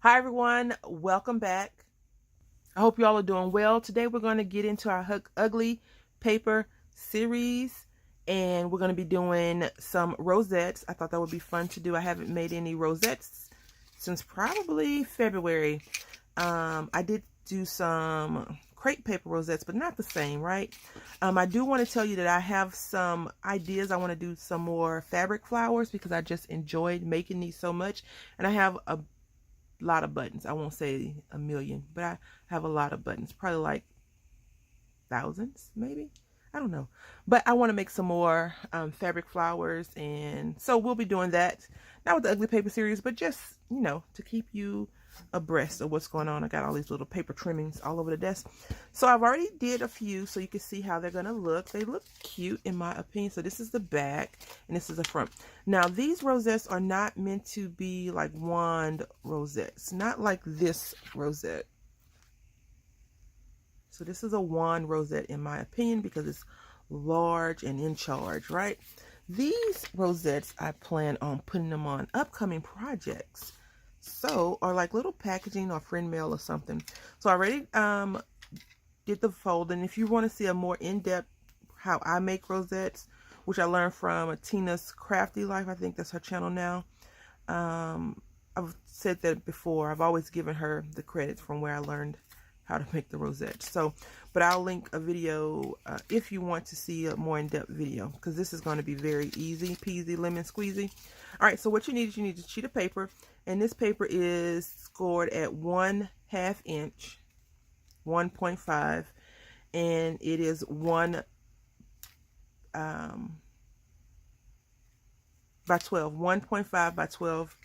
Hi everyone, welcome back. I hope you all are doing well. Today we're going to get into our ugly paper series and we're going to be doing some rosettes. I thought that would be fun to do. I haven't made any rosettes since probably February. I did do some crepe paper rosettes, but not the same, right? I do want to tell you that I have some ideas. I want to do some more fabric flowers because I just enjoyed making these so much. And I have a lot of buttons. I won't say a million, but I have a lot of buttons, probably like thousands, maybe. I don't know. But I want to make some more fabric flowers, and so we'll be doing that. Not with the ugly paper series, but just, to keep you abreast of what's going on. I got all these little paper trimmings all over the desk. So I've already did a few so you can see how they're going to look. They look cute in my opinion. So this is the back and this is the front. Now these rosettes are not meant to be like wand rosettes. Not like this rosette. So this is a wand rosette in my opinion because it's large and in charge, right? These rosettes, I plan on putting them on upcoming projects. So, or like little packaging or friend mail or something. So I already did the folding. If you want to see a more in-depth how I make rosettes, which I learned from Tina's Crafty Life, I think that's her channel now. I've said that before. I've always given her the credit from where I learned how to make the rosettes. So, but I'll link a video if you want to see a more in-depth video, because this is going to be very easy peasy lemon squeezy. All right, so what you need is a sheet of paper, and this paper is scored at 1/2 inch, 1.5, and it is 1 by 12, 1.5 by 12.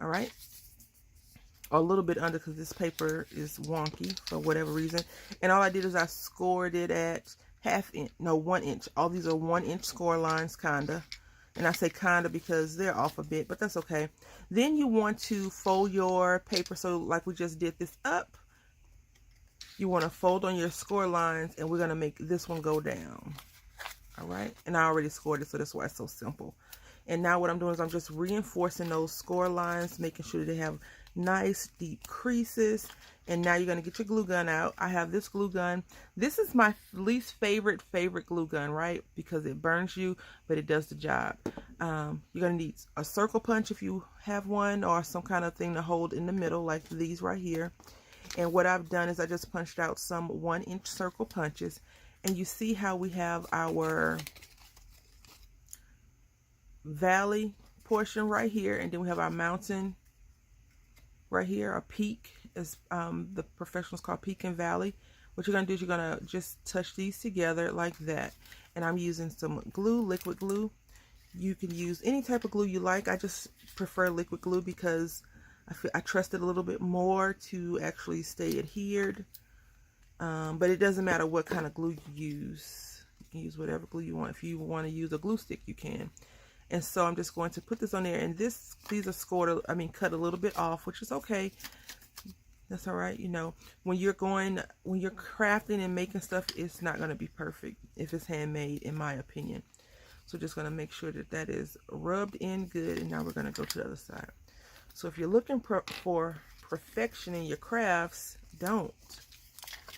All right, or a little bit under because this paper is wonky for whatever reason. And all I did is I scored it at 1 inch. All these are 1 inch score lines, kinda. And I say kinda because they're off a bit, but that's okay. Then you want to fold your paper. So like we just did this up, you want to fold on your score lines, and we're going to make this one go down. All right. And I already scored it, so that's why it's so simple. And now what I'm doing is I'm just reinforcing those score lines, making sure that they have nice deep creases. And now you're going to get your glue gun out. I have this glue gun. This is my least favorite glue gun, right? Because it burns you, but it does the job. You're going to need a circle punch if you have one, or some kind of thing to hold in the middle like these right here. And what I've done is I just punched out some 1 inch circle punches. And you see how we have our valley portion right here, and then we have our mountain right here, our peak, as the professionals call peak and valley. What you're going to do is you're going to just touch these together like that. And I'm using some glue, liquid glue. You can use any type of glue you like. I just prefer liquid glue because I trust it a little bit more to actually stay adhered. But it doesn't matter what kind of glue you use. You can use whatever glue you want. If you want to use a glue stick, you can. And so I'm just going to put this on there, and these are scored, cut a little bit off, which is okay. That's all right. When you're crafting and making stuff, it's not going to be perfect if it's handmade, in my opinion. So just going to make sure that that is rubbed in good. And now we're going to go to the other side. So if you're looking for perfection in your crafts, don't.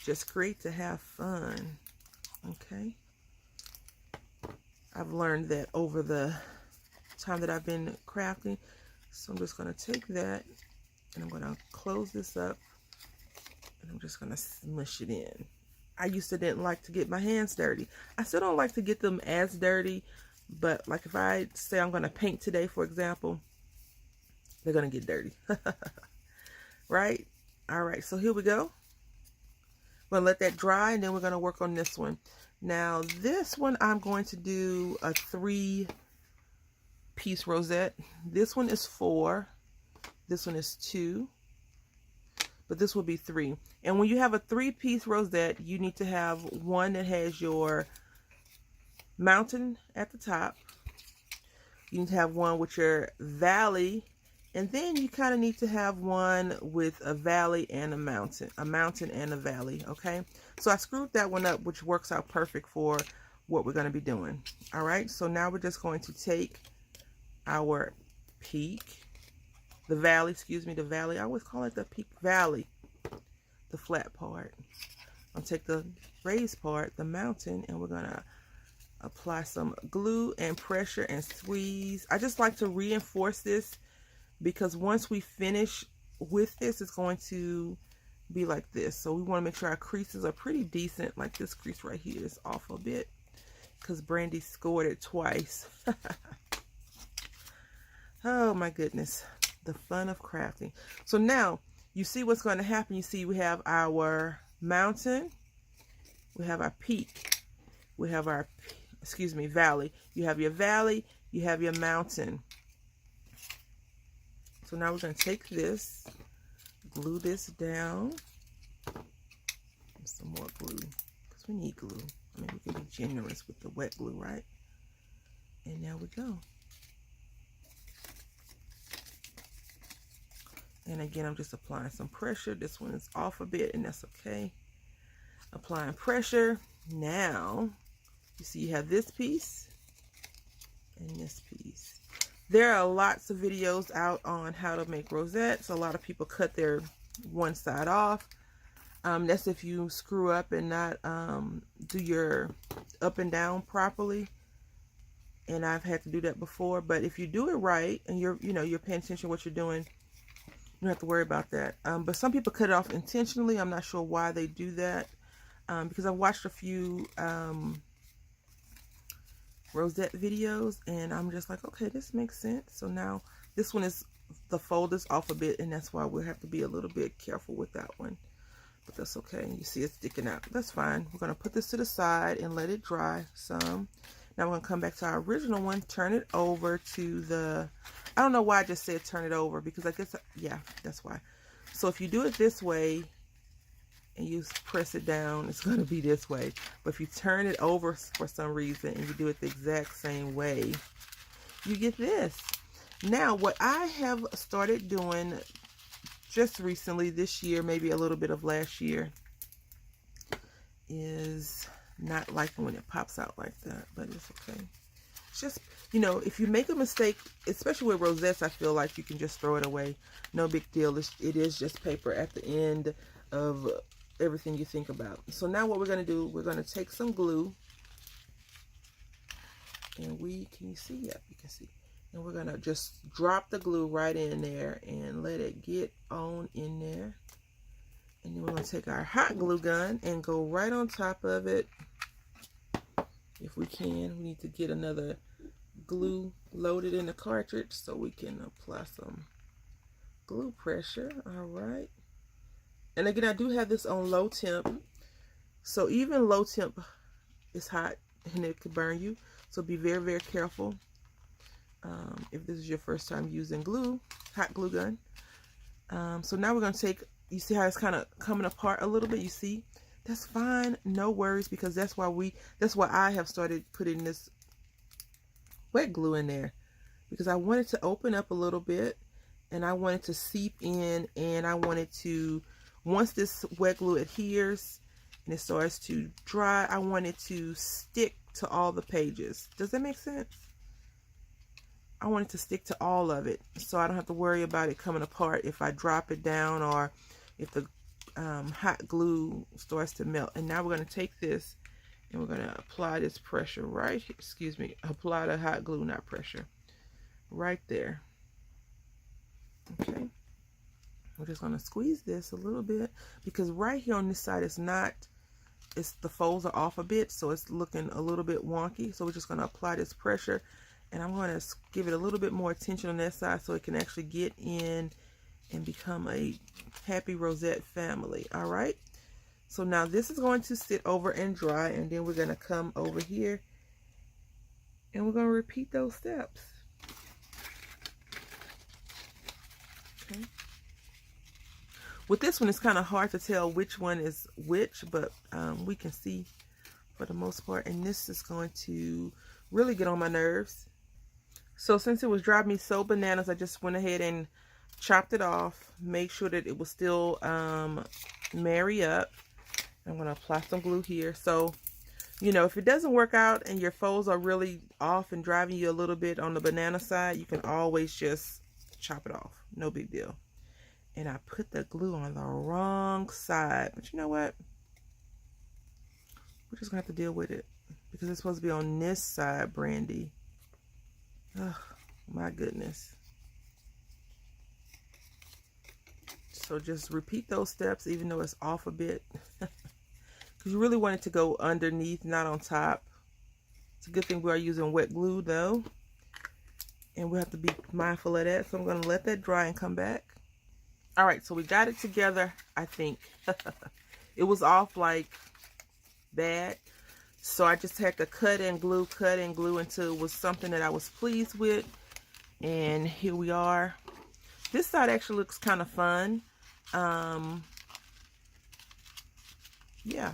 Just create to have fun. Okay. I've learned that over the time that I've been crafting. So I'm just going to take that and I'm going to close this up, and I'm just going to smush it in. I used to didn't like to get my hands dirty. I still don't like to get them as dirty, but like if I say I'm going to paint today, for example, they're going to get dirty. Right? All right, so here we go. We're going to let that dry, and then we're going to work on this one. Now, this one I'm going to do a 3-piece rosette. This one is 4. This one is 2. But this will be 3. And when you have a 3-piece rosette, you need to have one that has your mountain at the top. You need to have one with your valley. And then you kind of need to have one with a valley and a mountain and a valley, okay? So I screwed that one up, which works out perfect for what we're going to be doing. All right, so now we're just going to take our peak the valley, excuse me, the valley. I always call it the peak valley, the flat part. I'll take the raised part, the mountain, and we're gonna apply some glue and pressure and squeeze. I just like to reinforce this because once we finish with this, it's going to be like this. So we want to make sure our creases are pretty decent. Like this crease right here is off a bit because Brandy scored it twice. Oh my goodness, the fun of crafting. So now you see what's going to happen. You see we have our mountain, we have our peak, we have our, excuse me, valley. You have your valley, you have your mountain. So now we're going to take this, glue this down, and some more glue, because we need glue. I mean, we can be generous with the wet glue, right? And there we go. And again, I'm just applying some pressure. This one is off a bit, and that's okay. Applying pressure. Now, you see you have this piece and this piece. There are lots of videos out on how to make rosettes. A lot of people cut their one side off. That's if you screw up and not do your up and down properly. And I've had to do that before. But if you do it right and you're paying attention to what you're doing, you don't have to worry about that. But some people cut it off intentionally. I'm not sure why they do that. Because I've watched a few rosette videos and I'm just like, okay, this makes sense. So now this one is, the fold is off a bit, and that's why we'll have to be a little bit careful with that one. But that's okay. You see it's sticking out. That's fine. We're going to put this to the side and let it dry some. Now we're going to come back to our original one, turn it over to the, I don't know why I just said turn it over, because I guess, yeah, that's why. So if you do it this way and you press it down, it's going to be this way. But if you turn it over for some reason and you do it the exact same way, you get this. Now, what I have started doing just recently, this year, maybe a little bit of last year, is not liking when it pops out like that, but it's okay. It's just, if you make a mistake, especially with rosettes, I feel like you can just throw it away. No big deal. It is just paper at the end of everything you think about. So now what we're going to do, we're going to take some glue, and can you see? Yep, you can see. And we're going to just drop the glue right in there and let it get on in there. And then we're going to take our hot glue gun and go right on top of it. If we can, we need to get another glue loaded in the cartridge so we can apply some glue pressure. All right. And again, I do have this on low temp. So even low temp is hot and it could burn you. So be very, very careful if this is your first time using hot glue gun. So now we're going to take, you see how it's kind of coming apart a little bit? You see? That's fine. No worries, because that's why I have started putting this wet glue in there, because I wanted to open up a little bit and I wanted to seep in, and I wanted to, once this wet glue adheres and it starts to dry, I want it to stick to all the pages. Does that make sense? I want it to stick to all of it, so I don't have to worry about it coming apart if I drop it down or if the hot glue starts to melt. And now we're going to take this and we're going to apply this pressure right here. Excuse me, apply the hot glue, not pressure, right there. Okay, we're just going to squeeze this a little bit, because right here on this side the folds are off a bit, so it's looking a little bit wonky. So we're just going to apply this pressure, and I'm going to give it a little bit more attention on that side so it can actually get in and become a happy rosette family. All right, so now this is going to sit over and dry, and then we're going to come over here and we're going to repeat those steps. Okay, with this one it's kind of hard to tell which one is which, but we can see for the most part. And this is going to really get on my nerves. So since it was driving me so bananas, I just went ahead and chopped it off, make sure that it will still marry up. I'm going to apply some glue here. So, if it doesn't work out and your folds are really off and driving you a little bit on the banana side, you can always just to chop it off. No big deal. And I put the glue on the wrong side. But you know what? We're just going to have to deal with it. Because it's supposed to be on this side, Brandy. Oh, my goodness. So just repeat those steps, even though it's off a bit. Because you really want it to go underneath, not on top. It's a good thing we are using wet glue, though. And we have to be mindful of that. So I'm going to let that dry and come back. All right, so we got it together, I think. It was off like bad. So I just had to cut and glue until it was something that I was pleased with. And here we are. This side actually looks kind of fun. Yeah.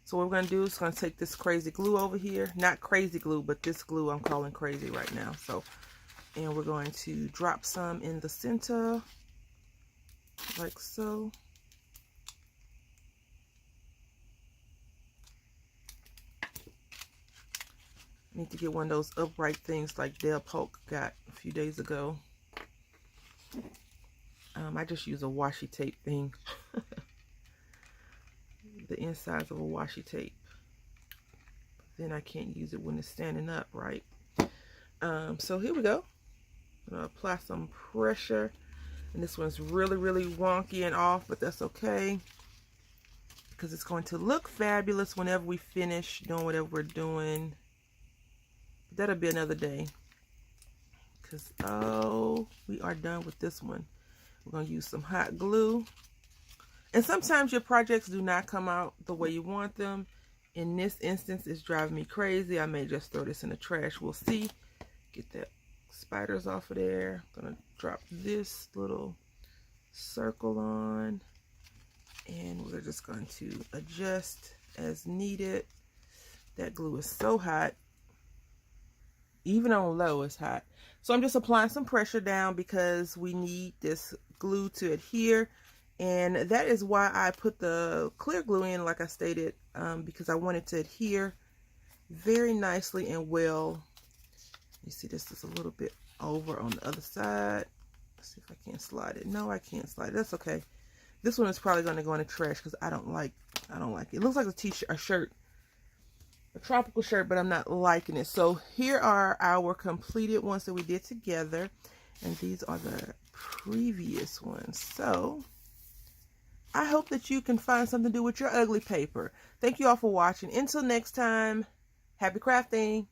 So what we're going to do is going to take this crazy glue over here. Not crazy glue, but this glue I'm calling crazy right now. So, and we're going to drop some in the center. Like so. Need to get one of those upright things like Dale Polk got a few days ago. I just use a washi tape thing. The insides of a washi tape. Then I can't use it when it's standing up, right? So here we go. I'm gonna apply some pressure. And this one's really, really wonky and off, but that's okay. Because it's going to look fabulous whenever we finish doing whatever we're doing. But that'll be another day. Because, oh, we are done with this one. We're going to use some hot glue. And sometimes your projects do not come out the way you want them. In this instance, it's driving me crazy. I may just throw this in the trash. We'll see. Get that spiders off of there. I'm going to drop this little circle on. And we're just going to adjust as needed. That glue is so hot. Even on low, it's hot. So I'm just applying some pressure down because we need this glue to adhere. And that is why I put the clear glue in, like I stated, because I want it to adhere very nicely and well. You see this is a little bit over on the other side. Let's see if I can slide it. No, I can't slide it. That's okay. This one is probably going to go in the trash because I don't like it. It looks like a t-shirt, a shirt, a tropical shirt, but I'm not liking it. So here are our completed ones that we did together. And these are the previous ones. So I hope that you can find something to do with your ugly paper. Thank you all for watching. Until next time, happy crafting.